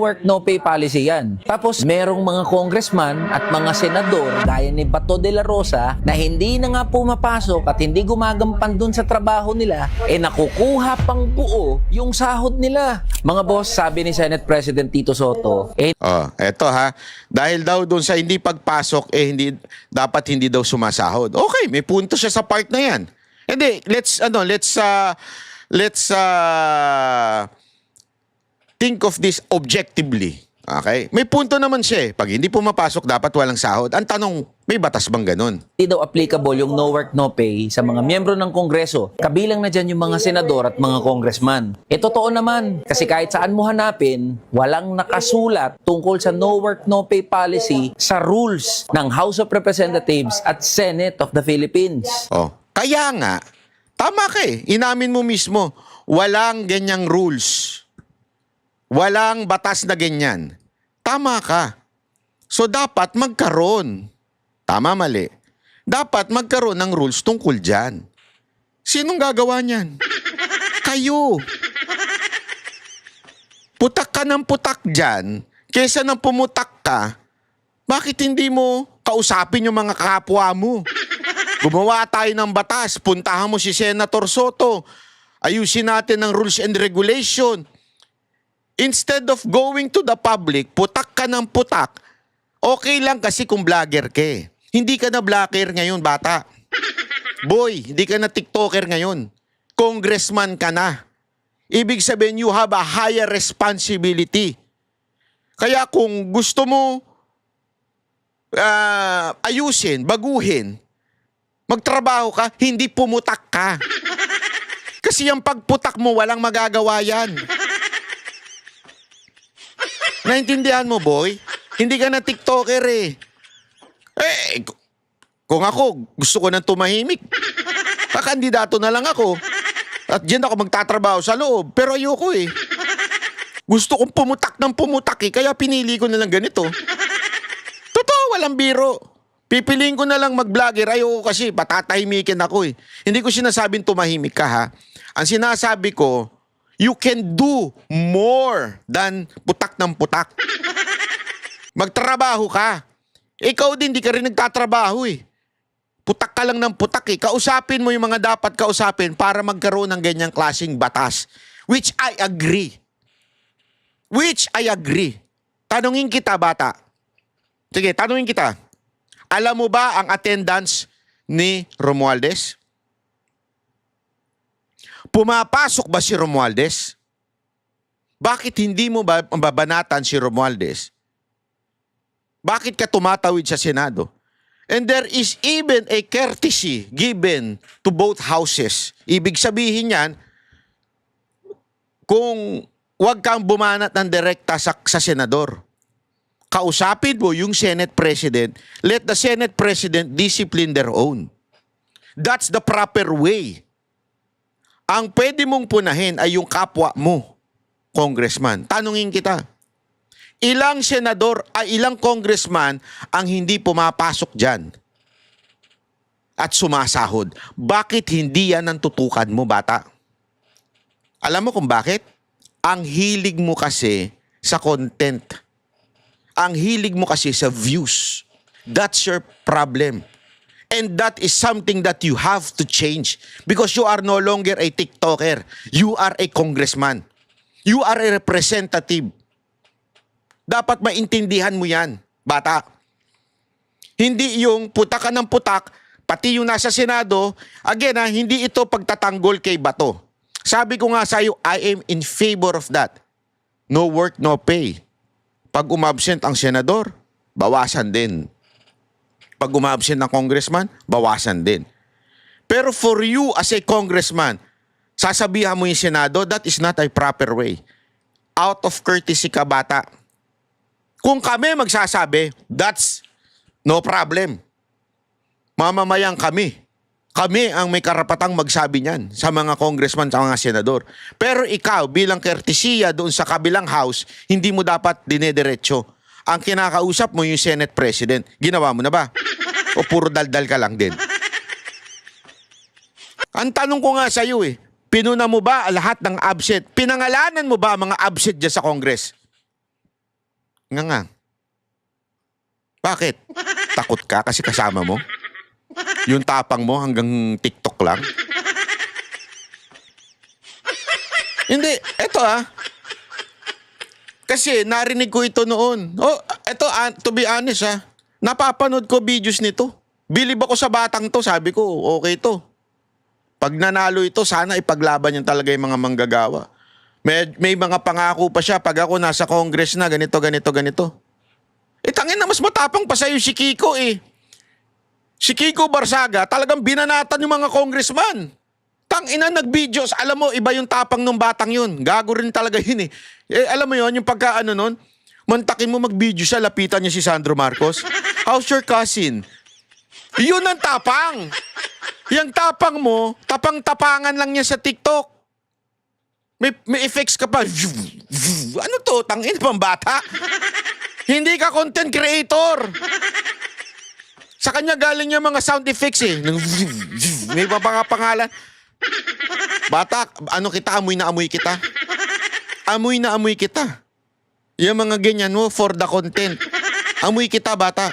work no pay policy yan. Tapos merong mga congressman at mga senador gaya ni Bato de la Rosa na hindi na nga pumapasok at hindi gumagampan dun sa trabaho nila, nakukuha pang buo yung sahod nila. Mga boss, sabi ni Senate President Tito Soto, eto ha. Dahil daw doon sa hindi pagpasok, dapat hindi daw sumasahod. Okay, may punto siya sa part na yan. Hindi, let's think of this objectively. Okay? May punto naman siya eh. Pag hindi pumapasok, dapat walang sahod. Ang tanong, may batas bang ganun? hindi daw applicable yung no work no pay sa mga miyembro ng Kongreso. Kabilang na dyan yung mga senador at mga congressman. Totoo naman. Kasi kahit saan mo hanapin, walang nakasulat tungkol sa no work no pay policy sa rules ng House of Representatives at Senate of the Philippines. Kaya nga, tama ka eh. Inamin mo mismo, walang ganyang rules. Walang batas na ganyan. Tama ka. So dapat magkaroon. Tama, mali. Dapat magkaroon ng rules tungkol dyan. Sinong gagawa niyan? Kayo. Putak ka ng putak dyan, kesa nang pumutak ka, bakit hindi mo kausapin yung mga kapwa mo? Gumawa tayo ng batas, puntahan mo si Senator Soto, ayusin natin ang rules and regulation. Instead of going to the public, putak ka ng putak, okay lang kasi kung vlogger ka eh. Hindi ka na vlogger ngayon, bata. Boy, hindi ka na TikToker ngayon. Congressman ka na. Ibig sabihin, you have a higher responsibility. Kaya kung gusto mo ayusin, baguhin, magtrabaho ka, hindi pumutak ka. Kasi yung pagputak mo, walang magagawa yan. Naintindihan mo, boy? Hindi ka na TikToker eh. Kung ako, gusto ko nang tumahimik. Kakandidato na lang ako. At diyan ako magtatrabaho sa loob. Pero ayoko eh. Gusto kong pumutak ng pumutak eh. Kaya pinili ko na lang ganito. Totoo, walang biro. Pipiliin ko na lang mag-vlogger. Ayoko kasi patatahimikin ako eh. Hindi ko sinasabing tumahimik ka ha. Ang sinasabi ko, you can do more than putak ng putak. Magtrabaho ka. Ikaw din, di ka rin nagtatrabaho eh. Putak ka lang ng putak eh. Kausapin mo yung mga dapat kausapin para magkaroon ng ganyang klaseng batas. Which I agree. Tanungin kita, bata. Sige, tanungin kita. Alam mo ba ang attendance ni Romualdez? Pumapasok ba si Romualdez? Bakit hindi mo ba mababanatan si Romualdez? Bakit ka tumatawid sa Senado? And there is even a courtesy given to both houses. Ibig sabihin yan, kung wag kang bumanat ng direkta sa Senador, kausapin mo yung Senate President, let the Senate President discipline their own. That's the proper way. Ang pwede mong punahin ay yung kapwa mo, congressman. Tanungin kita, ilang senador ay ilang congressman ang hindi pumapasok dyan at sumasahod? Bakit hindi yan ang tutukan mo, bata? Alam mo kung bakit? Ang hilig mo kasi sa content. Ang hilig mo kasi sa views. That's your problem. And that is something that you have to change because you are no longer a TikToker. You are a congressman. You are a representative. Dapat maintindihan mo yan, bata. Hindi yung putak ka ng putak, pati yung nasa Senado, again hindi ito pagtatanggol kay Bato. Sabi ko nga sa'yo, I am in favor of that. No work, no pay. Pag umabsent ang senador, bawasan din. Pag umabsent ng congressman, bawasan din. Pero for you as a congressman, sasabihan mo yung Senado, that is not a proper way. Out of courtesy ka, bata. Kung kami magsasabi, that's no problem. Mamamayang kami. Kami ang may karapatang magsabi niyan sa mga congressman, sa mga senador. Pero ikaw, bilang courtesya doon sa kabilang house, hindi mo dapat dinediretso. Ang kinakausap mo yung Senate President. Ginawa mo na ba? O puro daldal ka lang din? Ang tanong ko nga sa iyo eh, pinuna mo ba lahat ng absent? Pinangalanan mo ba mga absent dyan sa Congress? Nga. Bakit? Takot ka kasi kasama mo? Yung tapang mo hanggang TikTok lang? Hindi. Eto Kasi narinig ko ito noon. Eto, to be honest napapanood ko videos nito. Bilib ako sa batang to. Sabi ko, okay to. Pag nanalo ito, sana ipaglaban yan talaga yung mga manggagawa. May mga pangako pa siya. Pag ako nasa Congress na, ganito. Tangin na mas matapang pa sa'yo si Kiko Si Kiko Barsaga, talagang binanatan yung mga congressman. Tangina, nag-videos. Alam mo, iba yung tapang ng batang yun. Gago rin talaga yun alam mo yun, yung pagkaano nun, mantakin mo mag-video siya, lapitan niya si Sandro Marcos. How's your cousin? Yun ang tapang. Yung tapang mo, tapang-tapangan lang niya sa TikTok. May effects ka pa. Ano to? Tangin pang bata? Hindi ka content creator. Sa kanya galing yung mga sound effects May pangalan. Bata, amoy na amoy kita. Amoy na amoy kita. Yung mga ganyan mo for the content. Amoy kita, bata.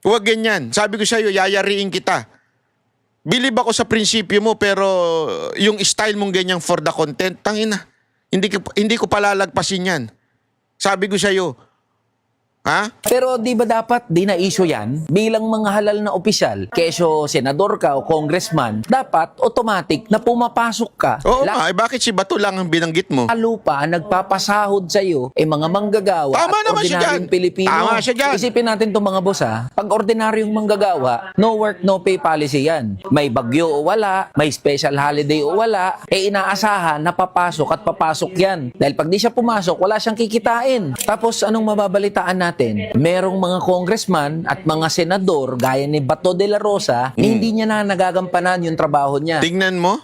Huwag ganyan. Sabi ko sa'yo, yayariin kita. Bilib ako sa prinsipyo mo, pero yung style mong ganyang for the content, tangina. Hindi ko palalagpasin yan. Sabi ko sa'yo, Pero di ba dapat di na issue yan? Bilang mga halal na opisyal, keso senador ka o congressman, dapat automatic na pumapasok ka. Oo bakit si Bato lang ang binanggit mo? Lalo pa, nagpapasahod sa'yo, mga manggagawa Tama at naman siya ordinaryong dyan. Pilipino. Tama siya dyan. Isipin natin itong mga boss Pag ordinaryong manggagawa, no work, no pay policy yan. May bagyo o wala, may special holiday o wala, inaasahan na papasok at papasok yan. Dahil pag di siya pumasok, wala siyang kikitain. Tapos anong mababalitaan natin? Merong mga congressman at mga senador gaya ni Bato de la Rosa na hindi niya na nagagampanan yung trabaho niya. Tingnan mo.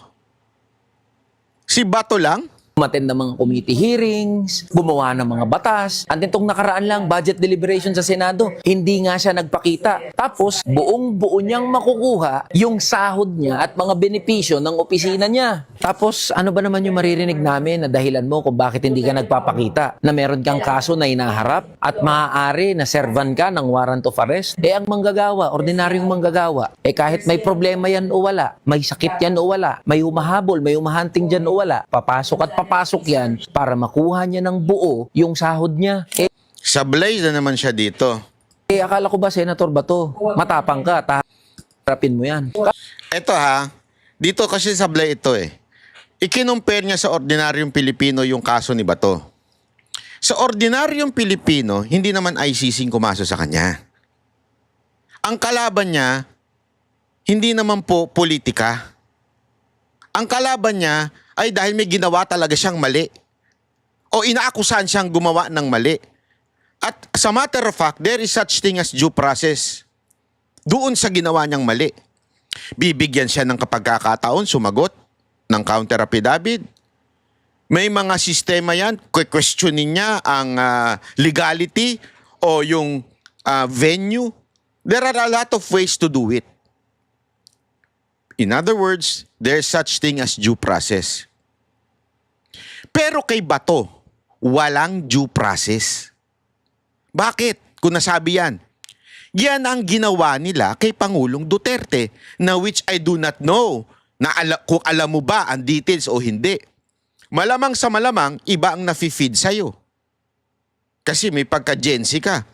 Si Bato lang? Umattend ng mga committee hearings, gumawa ng mga batas. Antitong nakaraan lang, budget deliberation sa Senado, hindi nga siya nagpakita. Tapos, buong-buo niyang makukuha yung sahod niya at mga benepisyo ng opisina niya. Tapos, ano ba naman yung maririnig namin na dahilan mo kung bakit hindi ka nagpapakita? Na meron kang kaso na inaharap at maaari na servan ka ng warrant of arrest? Ang manggagawa, ordinaryong manggagawa, kahit may problema yan o wala, may sakit yan o wala, may humahabol, may humahunting dyan o wala, papasok at papasok yan para makuha niya ng buo yung sahod niya. Sablay na naman siya dito. Akala ko ba, Senator Bato, matapang ka, harapin mo yan. Ito dito kasi sablay ito Ikinumpare niya sa ordinaryong Pilipino yung kaso ni Bato. Sa ordinaryong Pilipino, hindi naman ICC kumaso sa kanya. Ang kalaban niya, hindi naman po politika. Ang kalaban niya ay dahil may ginawa talaga siyang mali. O inaakusahan siyang gumawa ng mali. At sa matter of fact, there is such thing as due process. Doon sa ginawa niyang mali. Bibigyan siya ng kapagkakataon, sumagot ng counter affidavit. May mga sistema yan, questionin niya ang legality o yung venue. There are a lot of ways to do it. In other words, there's such thing as due process. Pero kay Bato, walang due process. Bakit? Kung nasabi yan. Yan ang ginawa nila kay Pangulong Duterte, na which I do not know kung alam mo ba ang details o hindi. Malamang sa malamang, iba ang nafi-feed sa'yo. Kasi may pagka-Gen-Z ka.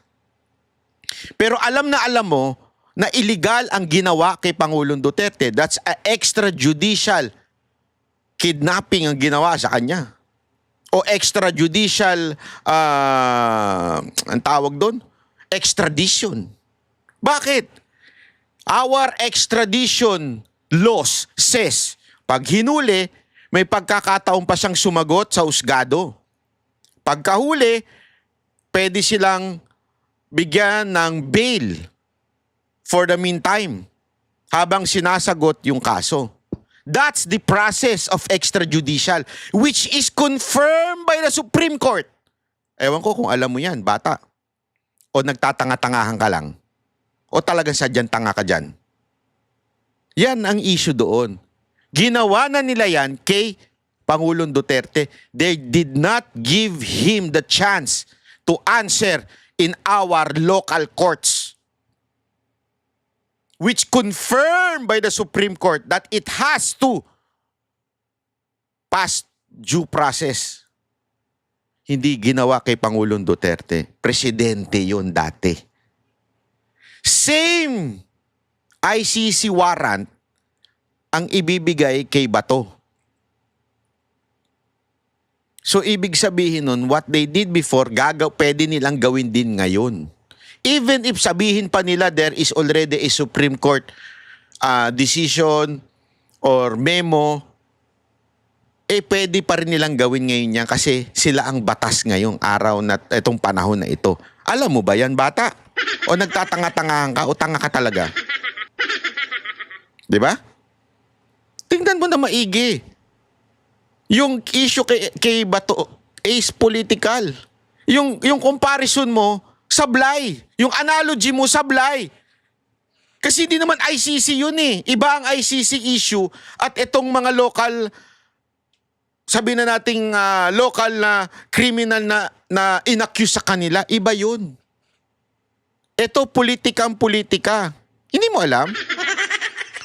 Pero alam mo na illegal ang ginawa kay Pangulong Duterte. That's an extrajudicial kidnapping ang ginawa sa kanya. O extrajudicial, ang tawag doon? Extradition. Bakit? Our extradition laws says, pag hinuli, may pagkakataon pa siyang sumagot sa husgado. Pagkahuli, pwede silang bigyan ng bail for the meantime, habang sinasagot yung kaso. That's the process of extrajudicial, which is confirmed by the Supreme Court. Ewan ko kung alam mo yan, bata. O nagtatanga-tangahan ka lang. O talagang sadyang tanga ka dyan. Yan ang issue doon. Ginawa na nila yan kay Pangulong Duterte. They did not give him the chance to answer in our local courts, which confirmed by the Supreme Court that it has to pass due process. Hindi ginawa kay Pangulong Duterte. Presidente yun dati. Same ICC warrant ang ibibigay kay Bato. So, ibig sabihin nun, what they did before, pwede nilang gawin din ngayon. Even if sabihin pa nila there is already a Supreme Court decision or memo, pwede pa rin nilang gawin ngayon yan kasi sila ang batas ngayong araw na itong panahon na ito. Alam mo ba yan, bata? O nagtatanga-tangahan ka o tanga ka talaga? Diba? Tingnan mo na maigi. Yung issue kay Bato is political. Yung comparison mo, sablay. Yung analogy mo, sablay. Kasi di naman ICC yun eh. Iba ang ICC issue at itong mga local, sabi na nating local na criminal na inaccuse sa kanila, iba yun. Ito, politikang politika. Hindi mo alam?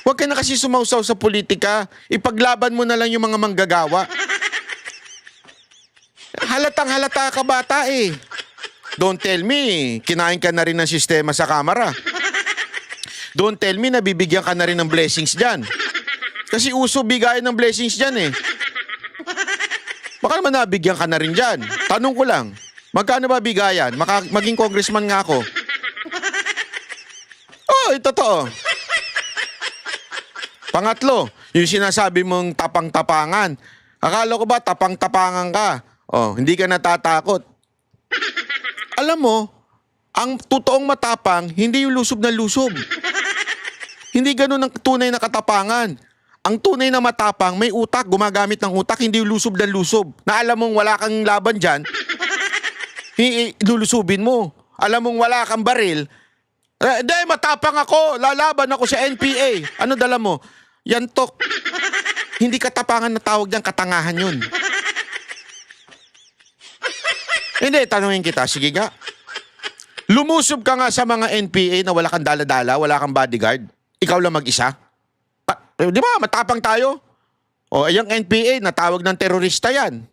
Huwag ka na kasi sumausaw sa politika. Ipaglaban mo na lang yung mga manggagawa. Halatang halata ka bata eh. Don't tell me, kinain ka na rin ng sistema sa kamera. Don't tell me, nabibigyan ka na rin ng blessings dyan. Kasi uso bigayan ng blessings dyan eh. Baka naman nabigyan ka na rin dyan. Tanong ko lang, magkano ba bigayan? Maging congressman nga ako. Oh, totoo. Pangatlo, yung sinasabi mong tapang-tapangan. Akala ko ba tapang-tapangan ka? Oh, hindi ka natatakot. Alam mo, ang totoong matapang, hindi yung lusob na lusob. Hindi ganun ang tunay na katapangan. Ang tunay na matapang, may utak, gumagamit ng utak, hindi yung lusob na lusob. Na alam mong wala kang laban dyan, lulusubin mo. Alam mong wala kang baril, matapang ako, lalaban ako sa NPA. Ano dala mo? Yantok. Hindi katapangan na tawag dyan, katangahan yun. Hindi, tanungin kita. Sige nga. Lumusob ka nga sa mga NPA na wala kang dala-dala, wala kang bodyguard. Ikaw lang mag-isa. Di ba, matapang tayo? O, yung NPA, natawag ng terorista yan.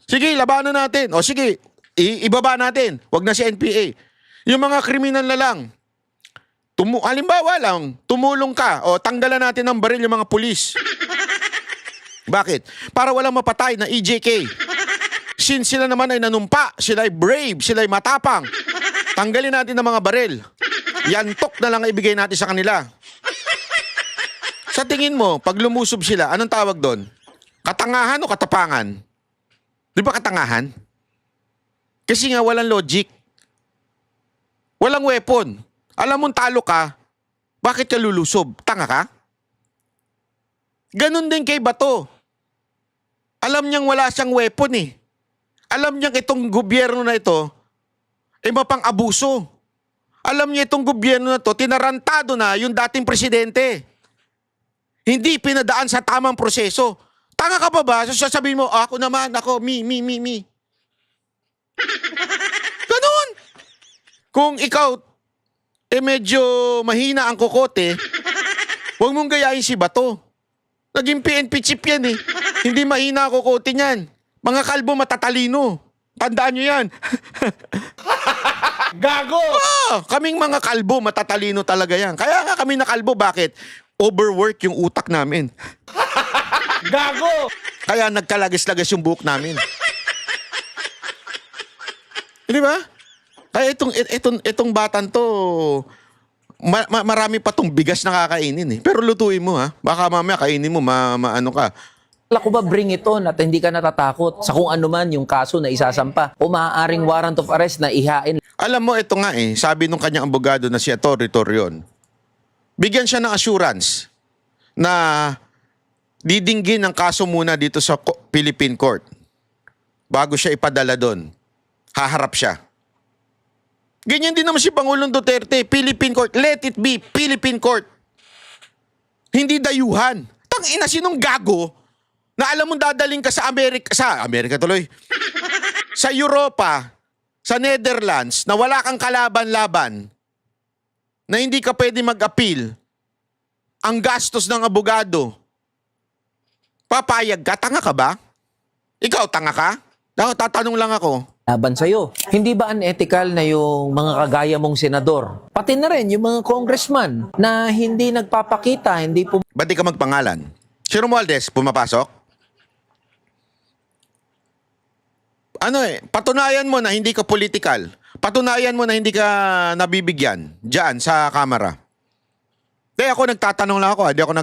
Sige, labanan natin. O sige, ibaba natin. Wag na si NPA. Yung mga kriminal na lang, halimbawa lang, tumulong ka o tanggalan natin ng baril yung mga pulis. Bakit? Para walang mapatay na EJK. Since sila naman ay nanumpa, sila ay brave, sila ay matapang, tanggalin natin ng mga baril. Yantok na lang ibigay natin sa kanila. Sa tingin mo, pag lumusob sila, anong tawag doon? Katangahan o katapangan? Di ba katangahan? Kasi nga walang logic. Walang weapon. Alam mong talo ka, bakit ka lulusob? Tanga ka? Ganon din kay Bato. Alam niyang wala siyang weapon eh. Alam niyang itong gobyerno na ito, mapang-abuso. Alam niya itong gobyerno na ito, tinarantado na yung dating presidente. Hindi pinadaan sa tamang proseso. Tanga ka pa ba? Sasabihin mo, ako naman, ako, me. Ganon. Kung ikaw, medyo mahina ang kokote, huwag mong gayahin si Bato. Naging PNP chief yan eh. Hindi mahina ang kokote niyan. Mga kalbo matatalino. Tandaan nyo yan. Gago! Kaming mga kalbo matatalino talaga yan. Kaya nga kami na kalbo, bakit? Overwork yung utak namin. Gago! Kaya nagkalagas-lagas yung buhok namin. Di ba? Kaya itong batan to, marami pa tong bigas na kakainin eh. Pero lutuin mo ha. Baka mamaya kainin mo, ano ka. Wala ko ba bring it on at hindi ka natatakot sa kung ano man yung kaso na isasampa o maaaring warrant of arrest na ihain. Alam mo, ito nga eh, sabi nung kanyang abogado na si Atty. Torion, bigyan siya ng assurance na didinggin ang kaso muna dito sa Philippine Court bago siya ipadala doon. Haharap siya. Ganyan din naman si Pangulong Duterte, Philippine Court. Let it be Philippine Court. Hindi dayuhan. Tangina, sinong gago na alam mong dadaling ka sa Amerika tuloy, sa Europa, sa Netherlands na wala kang kalaban-laban, na hindi ka pwede mag-appeal, ang gastos ng abogado, papayag ka? Tanga ka ba? Ikaw, tanga ka? Tatanong lang ako. laban sa'yo. Hindi ba unethical na yung mga kagaya mong senador, pati na rin yung mga congressman na hindi nagpapakita, hindi Ba't di ka magpangalan? Si Romualdez, pumapasok? Patunayan mo na hindi ka political. Patunayan mo na hindi ka nabibigyan dyan sa kamera. Kaya ako nagtatanong lang ako, hindi ako